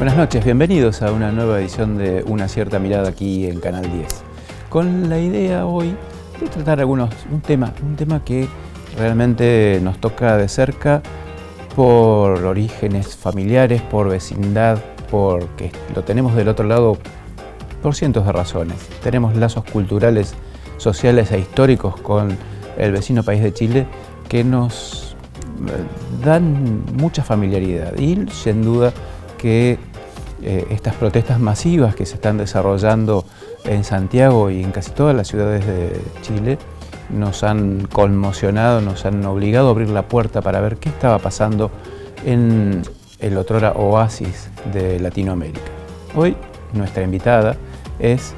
Buenas noches, bienvenidos a una nueva edición de Una Cierta Mirada aquí en Canal 10. Con la idea hoy de tratar un tema que realmente nos toca de cerca por orígenes familiares, por vecindad, porque lo tenemos del otro lado por cientos de razones. Tenemos lazos culturales, sociales e históricos con el vecino país de Chile que nos dan mucha familiaridad y sin duda que estas protestas masivas que se están desarrollando en Santiago y en casi todas las ciudades de Chile nos han conmocionado, nos han obligado a abrir la puerta para ver qué estaba pasando en el otrora oasis de Latinoamérica. Hoy nuestra invitada es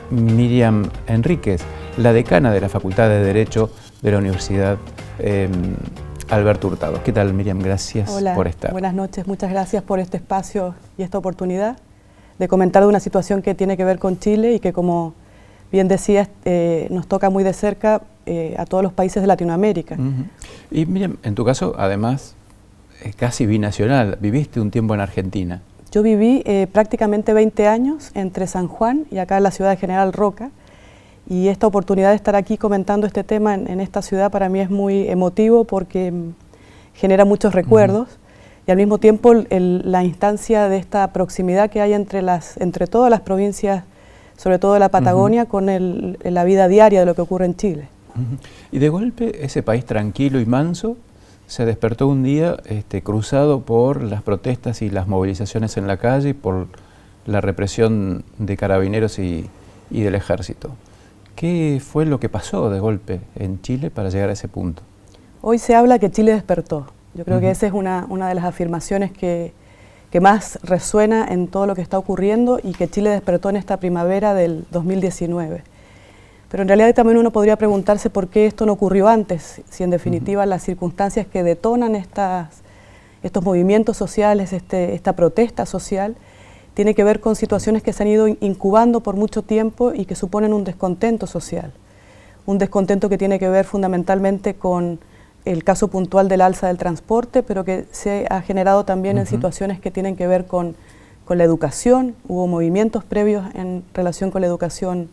Miriam Enríquez, la decana de la Facultad de Derecho de la Universidad Alberto Hurtado. ¿Qué tal, Miriam? Gracias por estar. Buenas noches, muchas gracias por este espacio y esta oportunidad de comentar de una situación que tiene que ver con Chile y que, como bien decías, nos toca muy de cerca a todos los países de Latinoamérica. Y Miriam, en tu caso, además, es casi binacional, viviste un tiempo en Argentina. Yo viví prácticamente 20 años entre San Juan y acá en la ciudad de General Roca, y esta oportunidad de estar aquí comentando este tema en esta ciudad para mí es muy emotivo porque genera muchos recuerdos y al mismo tiempo la instancia de esta proximidad que hay entre todas las provincias, sobre todo de la Patagonia, con la vida diaria de lo que ocurre en Chile. Y de golpe ese país tranquilo y manso se despertó un día cruzado por las protestas y las movilizaciones en la calle y por la represión de carabineros y del ejército. ¿Qué fue lo que pasó de golpe en Chile para llegar a ese punto? Hoy se habla que Chile despertó. Yo creo que esa es una de las afirmaciones que más resuena en todo lo que está ocurriendo y que Chile despertó en esta primavera del 2019. Pero en realidad también uno podría preguntarse por qué esto no ocurrió antes, si en definitiva las circunstancias que detonan estos movimientos sociales, esta protesta social, tiene que ver con situaciones que se han ido incubando por mucho tiempo y que suponen un descontento social. Un descontento que tiene que ver fundamentalmente con el caso puntual del alza del transporte, pero que se ha generado también en situaciones que tienen que ver con la educación. Hubo movimientos previos en relación con la educación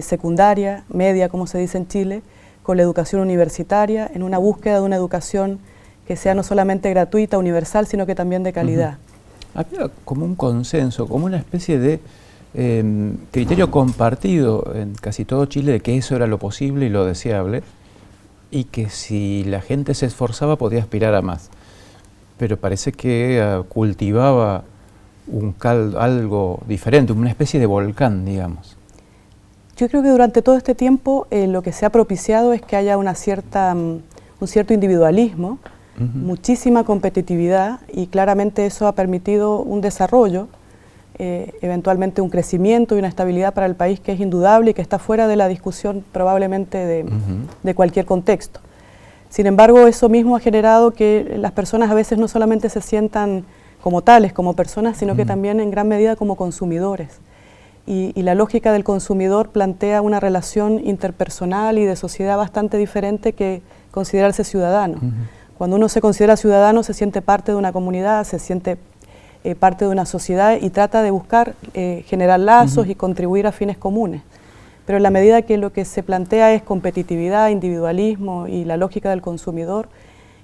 secundaria, media, como se dice en Chile, con la educación universitaria, en una búsqueda de una educación que sea no solamente gratuita, universal, sino que también de calidad. Había como un consenso, como una especie de criterio compartido en casi todo Chile de que eso era lo posible y lo deseable y que si la gente se esforzaba podía aspirar a más. Pero parece que cultivaba algo diferente, una especie de volcán, digamos. Yo creo que durante todo este tiempo lo que se ha propiciado es que haya un cierto individualismo, muchísima competitividad, y claramente eso ha permitido un desarrollo, eventualmente un crecimiento y una estabilidad para el país que es indudable y que está fuera de la discusión probablemente de cualquier contexto. Sin embargo, eso mismo ha generado que las personas a veces no solamente se sientan como tales, como personas, sino que también en gran medida como consumidores. Y la lógica del consumidor plantea una relación interpersonal y de sociedad bastante diferente que considerarse ciudadano. Cuando uno se considera ciudadano se siente parte de una comunidad, se siente parte de una sociedad y trata de buscar generar lazos y contribuir a fines comunes. Pero en la medida que lo que se plantea es competitividad, individualismo y la lógica del consumidor,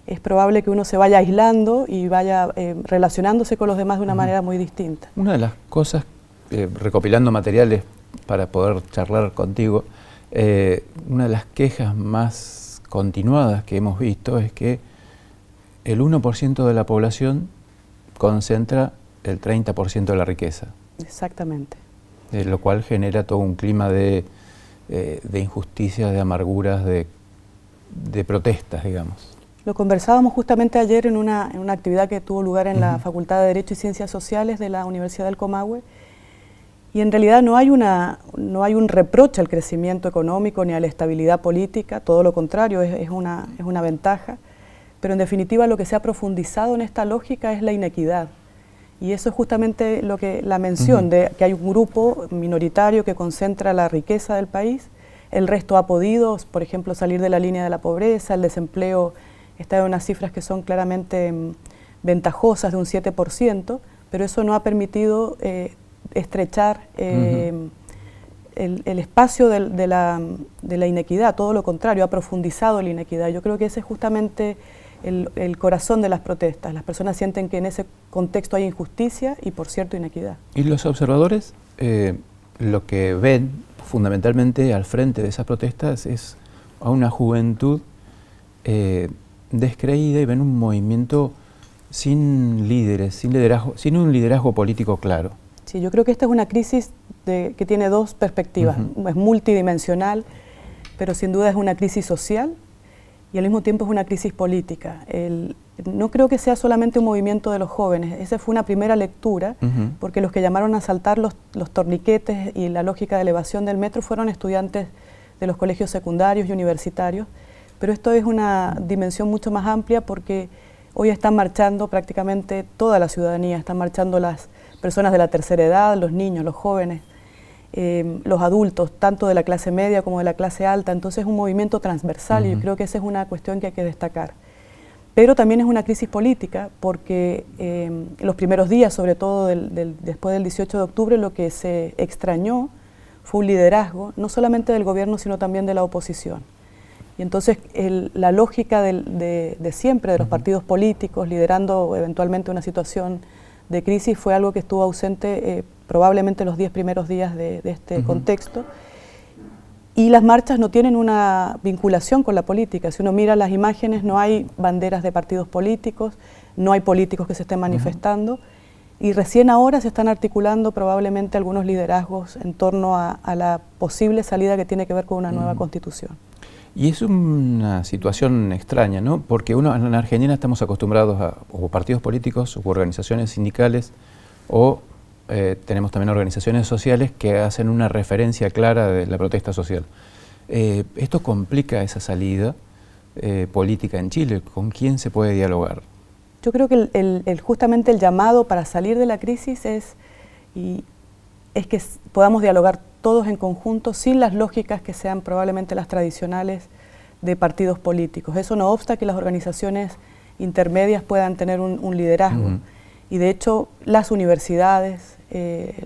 es probable que uno se vaya aislando y vaya relacionándose con los demás de una manera muy distinta. Una de las cosas, recopilando materiales para poder charlar contigo, una de las quejas más continuadas que hemos visto es que el 1% de la población concentra el 30% de la riqueza. Exactamente. Lo cual genera todo un clima de injusticias, de amarguras, de protestas, digamos. Lo conversábamos justamente ayer en una actividad que tuvo lugar en la Facultad de Derecho y Ciencias Sociales de la Universidad del Comahue, y en realidad no hay un reproche al crecimiento económico ni a la estabilidad política, todo lo contrario, es una ventaja. Pero en definitiva lo que se ha profundizado en esta lógica es la inequidad. Y eso es justamente la mención de que hay un grupo minoritario que concentra la riqueza del país, el resto ha podido, por ejemplo, salir de la línea de la pobreza, el desempleo está en unas cifras que son claramente ventajosas de un 7%, pero eso no ha permitido estrechar el espacio de la inequidad, todo lo contrario, ha profundizado la inequidad. Yo creo que ese es justamente el corazón de las protestas. Las personas sienten que en ese contexto hay injusticia y, por cierto, inequidad. ¿Y los observadores lo que ven fundamentalmente al frente de esas protestas es a una juventud descreída y ven un movimiento sin líderes, sin liderazgo, sin un liderazgo político claro? Sí, yo creo que esta es una crisis que tiene dos perspectivas. Es multidimensional, pero sin duda es una crisis social y al mismo tiempo es una crisis política. No creo que sea solamente un movimiento de los jóvenes, esa fue una primera lectura, porque los que llamaron a saltar los torniquetes y la lógica de elevación del metro fueron estudiantes de los colegios secundarios y universitarios, pero esto es una dimensión mucho más amplia porque hoy están marchando prácticamente toda la ciudadanía, están marchando las personas de la tercera edad, los niños, los jóvenes, los adultos, tanto de la clase media como de la clase alta. Entonces es un movimiento transversal y yo creo que esa es una cuestión que hay que destacar. Pero también es una crisis política porque los primeros días, sobre todo después del 18 de octubre, lo que se extrañó fue un liderazgo, no solamente del gobierno, sino también de la oposición. Y entonces la lógica de siempre, de los partidos políticos, liderando eventualmente una situación de crisis, fue algo que estuvo ausente probablemente los 10 primeros días de este contexto. Y las marchas no tienen una vinculación con la política. Si uno mira las imágenes, no hay banderas de partidos políticos, no hay políticos que se estén manifestando, y recién ahora se están articulando probablemente algunos liderazgos en torno a la posible salida que tiene que ver con una nueva constitución. Y es una situación extraña, ¿no? Porque en Argentina estamos acostumbrados a o partidos políticos o organizaciones sindicales o tenemos también organizaciones sociales que hacen una referencia clara de la protesta social. ¿Esto complica esa salida política en Chile? ¿Con quién se puede dialogar? Yo creo que justamente el llamado para salir de la crisis es que podamos dialogar todos en conjunto sin las lógicas que sean probablemente las tradicionales de partidos políticos. Eso no obsta que las organizaciones intermedias puedan tener un liderazgo. Y de hecho las universidades,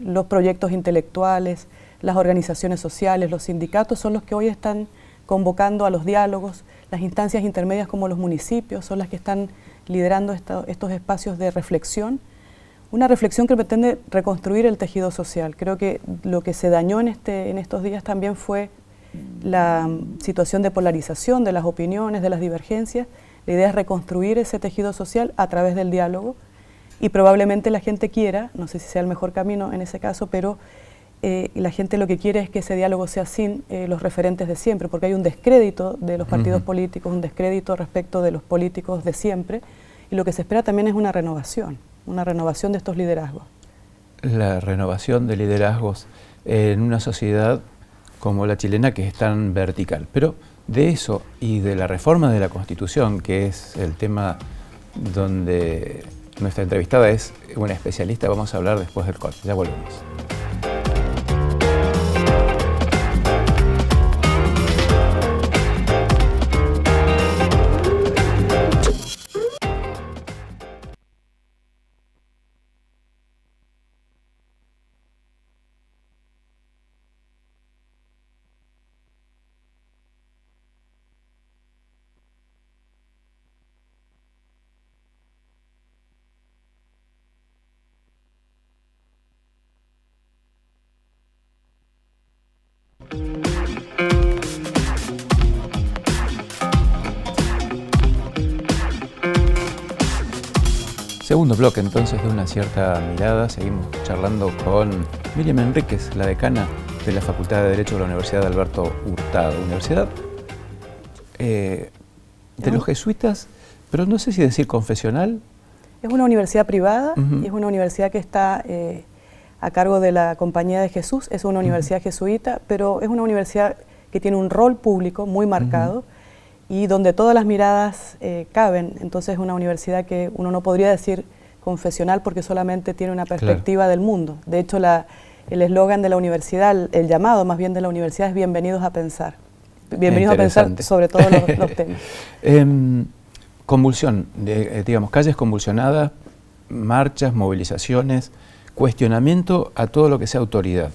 los proyectos intelectuales, las organizaciones sociales, los sindicatos son los que hoy están convocando a los diálogos. Las instancias intermedias como los municipios son las que están liderando estos espacios de reflexión. Una reflexión que pretende reconstruir el tejido social. Creo que lo que se dañó en estos días también fue la situación de polarización de las opiniones, de las divergencias. La idea es reconstruir ese tejido social a través del diálogo y probablemente la gente quiera, no sé si sea el mejor camino en ese caso, pero la gente lo que quiere es que ese diálogo sea sin los referentes de siempre, porque hay un descrédito de los partidos políticos, un descrédito respecto de los políticos de siempre, y lo que se espera también es una renovación de estos liderazgos. La renovación de liderazgos en una sociedad como la chilena que es tan vertical. Pero de eso y de la reforma de la Constitución, que es el tema donde nuestra entrevistada es una especialista, vamos a hablar después del corte. Ya volvemos. Segundo bloque entonces de Una Cierta Mirada. Seguimos charlando con Miriam Enríquez, la decana de la Facultad de Derecho de la Universidad de Alberto Hurtado. Universidad de los jesuitas, pero no sé si decir confesional. Es una universidad privada y es una universidad que está a cargo de la Compañía de Jesús. Es una universidad jesuita, pero es una universidad que tiene un rol público muy marcado y donde todas las miradas caben. Entonces es una universidad que uno no podría decir confesional porque solamente tiene una perspectiva del mundo. De hecho, el eslogan de la universidad, el llamado más bien de la universidad es bienvenidos a pensar. Bienvenidos a pensar sobre todos los temas. Convulsión, digamos, calles convulsionadas marchas, movilizaciones, cuestionamiento a todo lo que sea autoridad.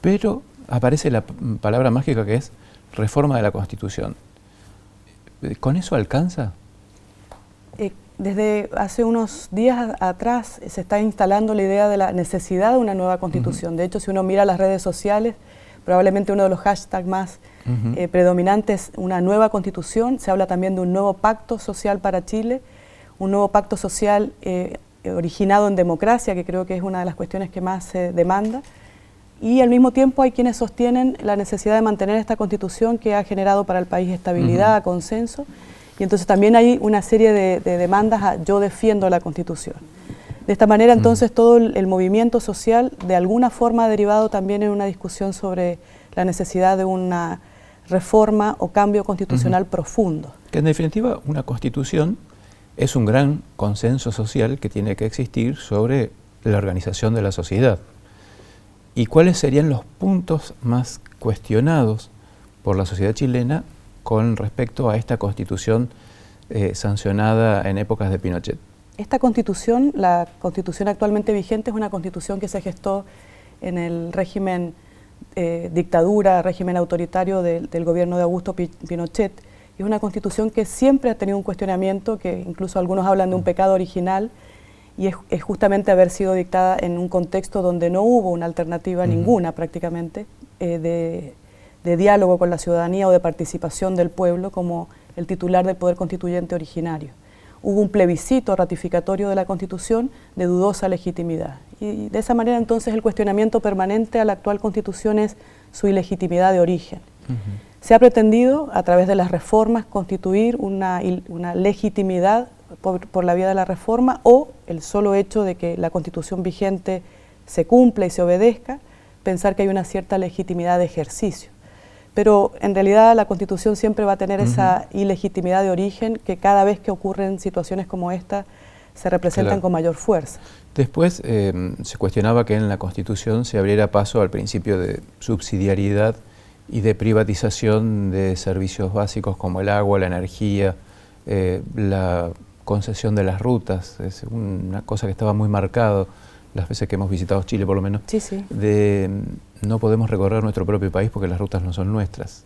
Pero aparece la palabra mágica que es reforma de la Constitución. ¿Con eso alcanza? Desde hace unos días atrás se está instalando la idea de la necesidad de una nueva Constitución. De hecho, si uno mira las redes sociales, probablemente uno de los hashtags más predominantes, una nueva Constitución. Se habla también de un nuevo pacto social para Chile, un nuevo pacto social originado en democracia, que creo que es una de las cuestiones que más se demanda. Y al mismo tiempo hay quienes sostienen la necesidad de mantener esta Constitución que ha generado para el país estabilidad, consenso. Y entonces también hay una serie de demandas a yo defiendo la Constitución. De esta manera entonces todo el movimiento social de alguna forma ha derivado también en una discusión sobre la necesidad de una reforma o cambio constitucional profundo. Que en definitiva una Constitución es un gran consenso social que tiene que existir sobre la organización de la sociedad. ¿Y cuáles serían los puntos más cuestionados por la sociedad chilena con respecto a esta Constitución sancionada en épocas de Pinochet? Esta Constitución, la Constitución actualmente vigente, es una Constitución que se gestó en el régimen dictadura, régimen autoritario del gobierno de Augusto Pinochet. Es una Constitución que siempre ha tenido un cuestionamiento, que incluso algunos hablan de un pecado original, y es justamente haber sido dictada en un contexto donde no hubo una alternativa ninguna prácticamente de diálogo con la ciudadanía o de participación del pueblo como el titular del poder constituyente originario. Hubo un plebiscito ratificatorio de la Constitución de dudosa legitimidad. Y de esa manera entonces el cuestionamiento permanente a la actual Constitución es su ilegitimidad de origen. Se ha pretendido a través de las reformas constituir una legitimidad por la vía de la reforma o el solo hecho de que la Constitución vigente se cumpla y se obedezca, pensar que hay una cierta legitimidad de ejercicio. Pero en realidad la Constitución siempre va a tener esa ilegitimidad de origen que cada vez que ocurren situaciones como esta se representan con mayor fuerza. Después se cuestionaba que en la Constitución se abriera paso al principio de subsidiariedad y de privatización de servicios básicos como el agua, la energía, la concesión de las rutas. Es una cosa que estaba muy marcado las veces que hemos visitado Chile, por lo menos, de no podemos recorrer nuestro propio país porque las rutas no son nuestras.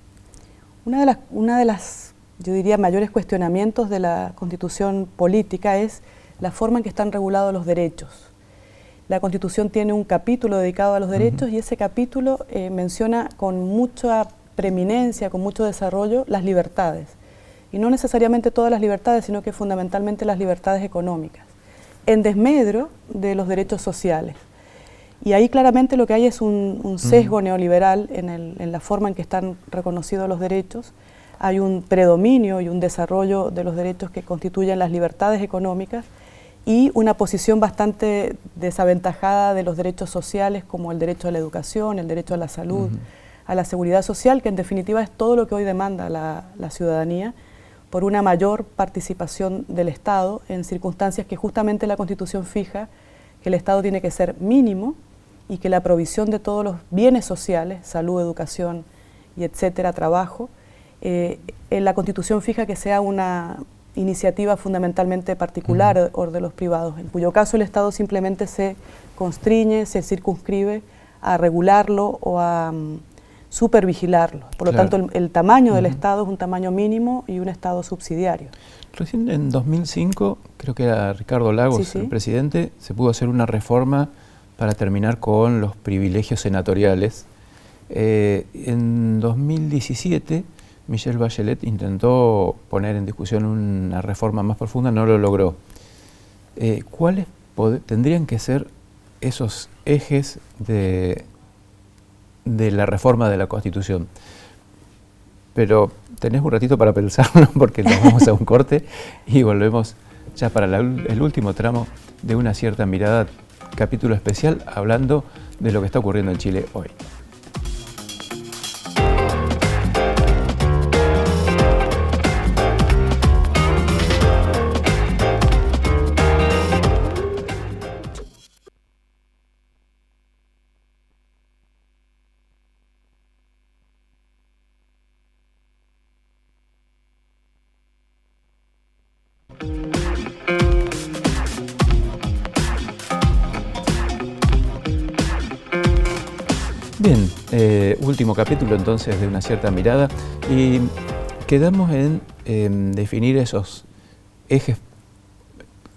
Una de las, yo diría, mayores cuestionamientos de la Constitución política es la forma en que están regulados los derechos. La Constitución tiene un capítulo dedicado a los derechos y ese capítulo menciona con mucha preeminencia, con mucho desarrollo, las libertades. Y no necesariamente todas las libertades, sino que fundamentalmente las libertades económicas, en desmedro de los derechos sociales. Y ahí claramente lo que hay es un sesgo neoliberal en la forma en que están reconocidos los derechos. Hay un predominio y un desarrollo de los derechos que constituyen las libertades económicas y una posición bastante desaventajada de los derechos sociales como el derecho a la educación, el derecho a la salud, a la seguridad social, que en definitiva es todo lo que hoy demanda la ciudadanía, por una mayor participación del Estado en circunstancias que justamente la Constitución fija que el Estado tiene que ser mínimo y que la provisión de todos los bienes sociales, salud, educación y etcétera, trabajo, en la Constitución fija que sea una iniciativa fundamentalmente particular o de los privados, en cuyo caso el Estado simplemente se constriñe, se circunscribe a regularlo o a supervigilarlo. Por lo tanto, el tamaño del Estado es un tamaño mínimo y un Estado subsidiario. Recién en 2005, creo que era Ricardo Lagos, el presidente, se pudo hacer una reforma para terminar con los privilegios senatoriales. En 2017, Michelle Bachelet intentó poner en discusión una reforma más profunda, no lo logró. ¿Cuáles tendrían que ser esos ejes de la reforma de la Constitución? Pero tenés un ratito para pensarlo porque nos vamos a un corte y volvemos ya para el último tramo de Una cierta mirada, capítulo especial hablando de lo que está ocurriendo en Chile hoy. último capítulo entonces de Una cierta mirada y quedamos en definir esos ejes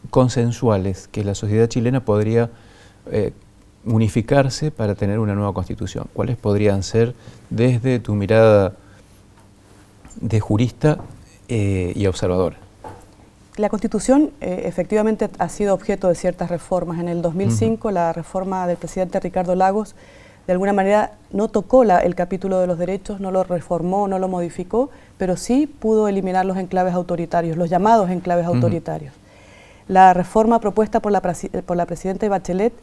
consensuales que la sociedad chilena podría unificarse para tener una nueva constitución. ¿Cuáles podrían ser desde tu mirada de jurista y observadora? La Constitución efectivamente ha sido objeto de ciertas reformas. En el 2005 la reforma del presidente Ricardo Lagos de alguna manera no tocó el capítulo de los derechos, no lo reformó, no lo modificó, pero sí pudo eliminar los enclaves autoritarios, los llamados enclaves autoritarios. La reforma propuesta por la presidenta Bachelet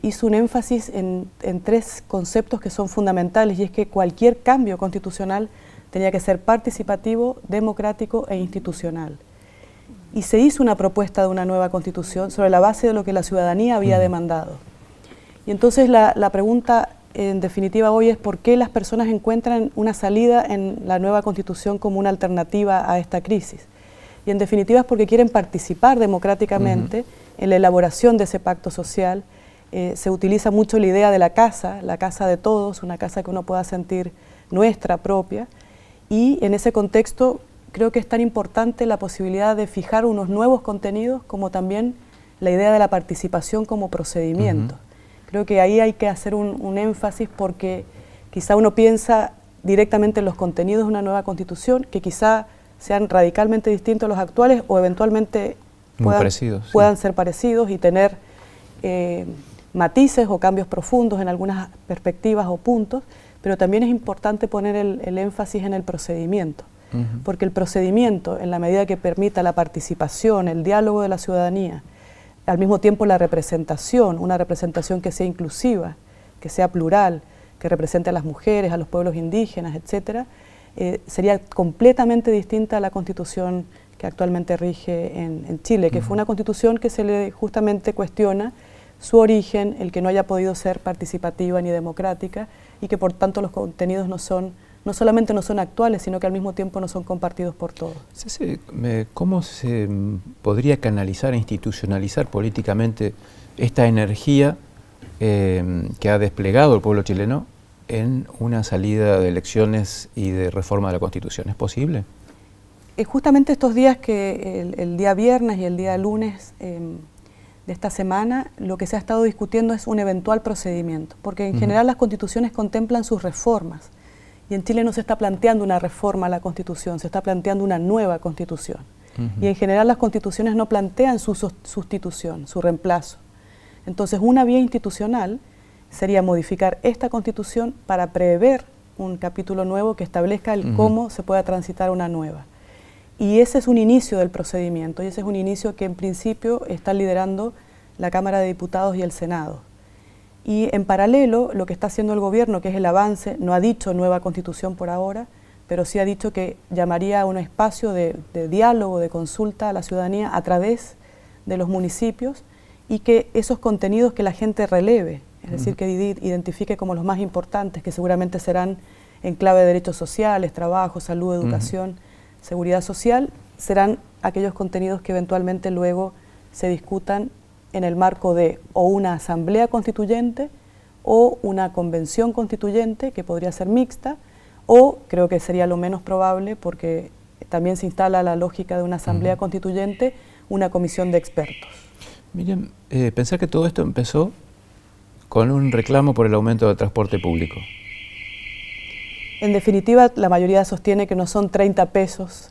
hizo un énfasis en tres conceptos que son fundamentales, y es que cualquier cambio constitucional tenía que ser participativo, democrático e institucional. Y se hizo una propuesta de una nueva constitución sobre la base de lo que la ciudadanía había demandado. Y entonces la pregunta en definitiva hoy es por qué las personas encuentran una salida en la nueva constitución como una alternativa a esta crisis. Y en definitiva es porque quieren participar democráticamente en la elaboración de ese pacto social. Se utiliza mucho la idea de la casa de todos, una casa que uno pueda sentir nuestra, propia, y en ese contexto creo que es tan importante la posibilidad de fijar unos nuevos contenidos como también la idea de la participación como procedimiento. Creo que ahí hay que hacer un énfasis porque quizá uno piensa directamente en los contenidos de una nueva constitución que quizá sean radicalmente distintos a los actuales o eventualmente puedan ser parecidos y tener matices o cambios profundos en algunas perspectivas o puntos, pero también es importante poner el énfasis en el procedimiento. Porque el procedimiento, en la medida que permita la participación, el diálogo de la ciudadanía, al mismo tiempo la representación, una representación que sea inclusiva, que sea plural, que represente a las mujeres, a los pueblos indígenas, etcétera, sería completamente distinta a la constitución que actualmente rige en Chile, que fue una constitución que se le justamente cuestiona su origen, el que no haya podido ser participativa ni democrática y que por tanto los contenidos no solamente no son actuales, sino que al mismo tiempo no son compartidos por todos. ¿Cómo se podría canalizar e institucionalizar políticamente esta energía que ha desplegado el pueblo chileno en una salida de elecciones y de reforma de la Constitución? ¿Es posible? Justamente estos días, que el día viernes y el día lunes de esta semana, lo que se ha estado discutiendo es un eventual procedimiento, porque en general las constituciones contemplan sus reformas. Y en Chile no se está planteando una reforma a la Constitución, se está planteando una nueva Constitución. Y en general las constituciones no plantean su sustitución, su reemplazo. Entonces una vía institucional sería modificar esta Constitución para prever un capítulo nuevo que establezca el cómo se pueda transitar una nueva. Y ese es un inicio del procedimiento, y ese es un inicio que en principio está liderando la Cámara de Diputados y el Senado. Y en paralelo, lo que está haciendo el gobierno, que es el avance, no ha dicho nueva constitución por ahora, pero sí ha dicho que llamaría a un espacio de diálogo, de consulta a la ciudadanía a través de los municipios y que esos contenidos que la gente releve, es decir, que identifique como los más importantes, que seguramente serán en clave de derechos sociales, trabajo, salud, educación, seguridad social, serán aquellos contenidos que eventualmente luego se discutan en el marco de o una asamblea constituyente o una convención constituyente que podría ser mixta, o creo que sería lo menos probable porque también se instala la lógica de una asamblea constituyente, una comisión de expertos. Miren, pensar que todo esto empezó con un reclamo por el aumento del transporte público. En definitiva, la mayoría sostiene que no son 30 pesos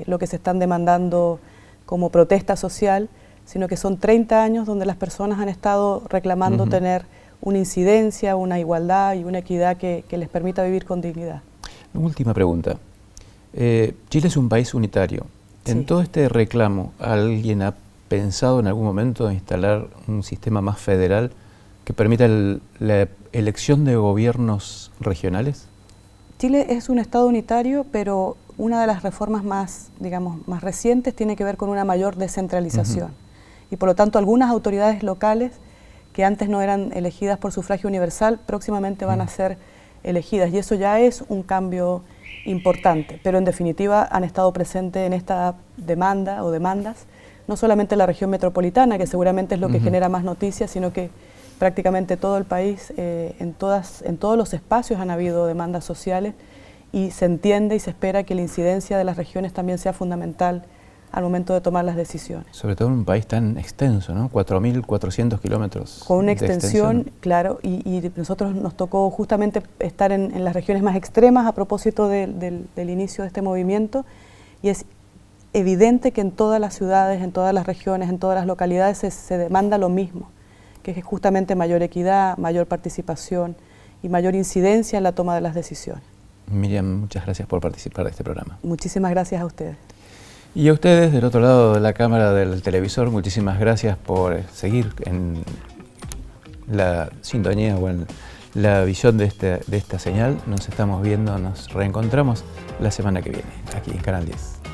lo que se están demandando como protesta social, sino que son 30 años donde las personas han estado reclamando tener una incidencia, una igualdad y una equidad que les permita vivir con dignidad. Última pregunta. Chile es un país unitario. En todo este reclamo, ¿alguien ha pensado en algún momento instalar un sistema más federal que permita la elección de gobiernos regionales? Chile es un Estado unitario, pero una de las reformas más recientes tiene que ver con una mayor descentralización. Y por lo tanto algunas autoridades locales que antes no eran elegidas por sufragio universal, próximamente van a ser elegidas, y eso ya es un cambio importante, pero en definitiva han estado presentes en esta demandas, no solamente la región metropolitana, que seguramente es lo que genera más noticias, sino que prácticamente todo el país, en todos los espacios han habido demandas sociales y se entiende y se espera que la incidencia de las regiones también sea fundamental al momento de tomar las decisiones. Sobre todo en un país tan extenso, ¿no? 4.400 kilómetros. Con una extensión, claro, y nosotros nos tocó justamente estar en las regiones más extremas a propósito del inicio de este movimiento, y es evidente que en todas las ciudades, en todas las regiones, en todas las localidades se demanda lo mismo, que es justamente mayor equidad, mayor participación y mayor incidencia en la toma de las decisiones. Miriam, muchas gracias por participar de este programa. Muchísimas gracias a ustedes. Y a ustedes, del otro lado de la cámara del televisor, muchísimas gracias por seguir en la sintonía o en la visión de esta señal. Nos estamos viendo, nos reencontramos la semana que viene, aquí en Canal 10.